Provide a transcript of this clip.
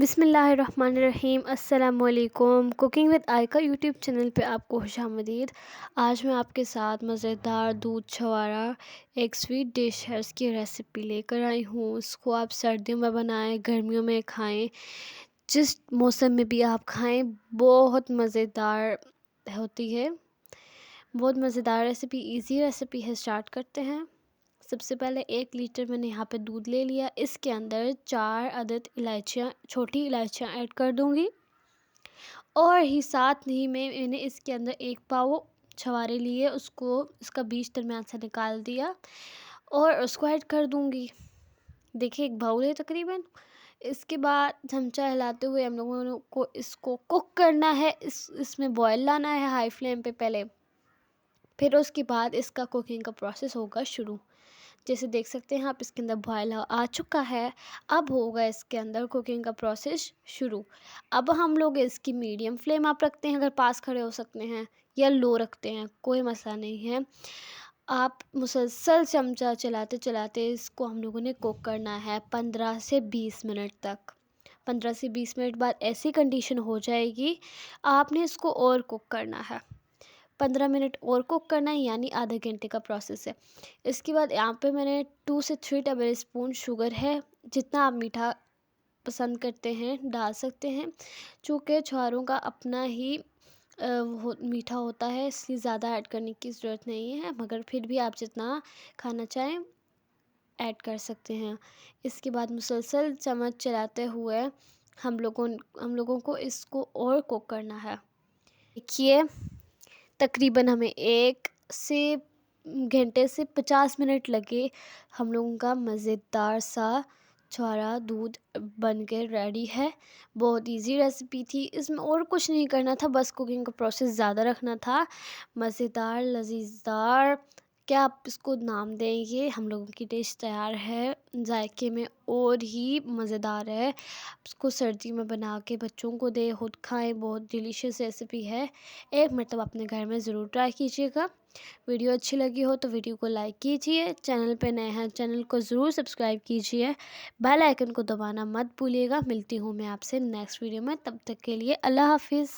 बिस्मिल्लाहिर्रहमानिर्रहीम। अस्सलामुअलैकुम। Cooking with आयका YouTube channel पे आपको खुशामदीद। आज मैं आपके साथ मज़ेदार दूध छवारा एक स्वीट डिश है, उसकी रेसिपी लेकर आई हूँ। उसको आप सर्दियों में बनाएं, गर्मियों में खाएं, जिस मौसम में भी आप खाएं, बहुत मज़ेदार होती है। बहुत मज़ेदार रेसिपी, इजी रेसिपी है। स्टार्ट करते हैं। सबसे पहले 1 लीटर मैंने यहाँ पे दूध ले लिया। इसके अंदर 4 अदद इलायचियाँ, छोटी इलायचियाँ ऐड कर दूँगी और साथ ही में मैंने इसके अंदर 1 पाव छवारे लिए, उसको इसका बीज दरमियान से निकाल दिया और उसको ऐड कर दूँगी। देखिए 1 बाउल है तकरीबन। इसके बाद चमचा हिलाते हुए हम लोगों को इसको कुक करना है। इसमें बॉयल लाना है हाई फ्लेम पे पहले, फिर उसके बाद इसका कुकिंग का प्रोसेस होगा शुरू। जैसे देख सकते हैं आप, इसके अंदर बॉयल आ चुका है। अब होगा इसके अंदर कुकिंग का प्रोसेस शुरू। अब हम लोग इसकी मीडियम फ्लेम आप रखते हैं, अगर पास खड़े हो सकते हैं, या लो रखते हैं, कोई मसला नहीं है। आप मुसलसल चमचा चलाते चलाते इसको हम लोगों ने कुक करना है 15 से 20 मिनट तक। 15 से 20 मिनट बाद ऐसी कंडीशन हो जाएगी, आपने इसको और कुक करना है। 15 मिनट और कुक करना है, यानी आधे घंटे का प्रोसेस है। इसके बाद यहाँ पे मैंने 2 से 3 टेबल स्पून शुगर है, जितना आप मीठा पसंद करते हैं डाल सकते हैं। चूँकि छुहारों का अपना ही मीठा होता है, इसलिए ज़्यादा ऐड करने की ज़रूरत नहीं है, मगर फिर भी आप जितना खाना चाहें ऐड कर सकते हैं। इसके बाद मुसलसल चम्मच चलाते हुए हम लोगों को इसको और कुक करना है। देखिए तकरीबन हमें 1 से घंटे से 50 मिनट लगे। हम लोगों का मज़ेदार सा छुहारा दूध बन के रेडी है। बहुत इजी रेसिपी थी, इसमें और कुछ नहीं करना था, बस कुकिंग का प्रोसेस ज़्यादा रखना था। मज़ेदार, लजीज़दार, क्या आप इसको नाम देंगे, हम लोगों की डिश तैयार है। जायके में और ही मज़ेदार है। इसको सर्दी में बना के बच्चों को दे, खुद खाएं। बहुत डिलीशियस रेसिपी है। एक मरतबा अपने घर में ज़रूर ट्राई कीजिएगा। वीडियो अच्छी लगी हो तो वीडियो को लाइक कीजिए। चैनल पे नए हैं, चैनल को ज़रूर सब्सक्राइब कीजिए। बेल आइकन को दबाना मत भूलिएगा। मिलती हूँ मैं आपसे नेक्स्ट वीडियो में, तब तक के लिए अल्लाह हाफिज़।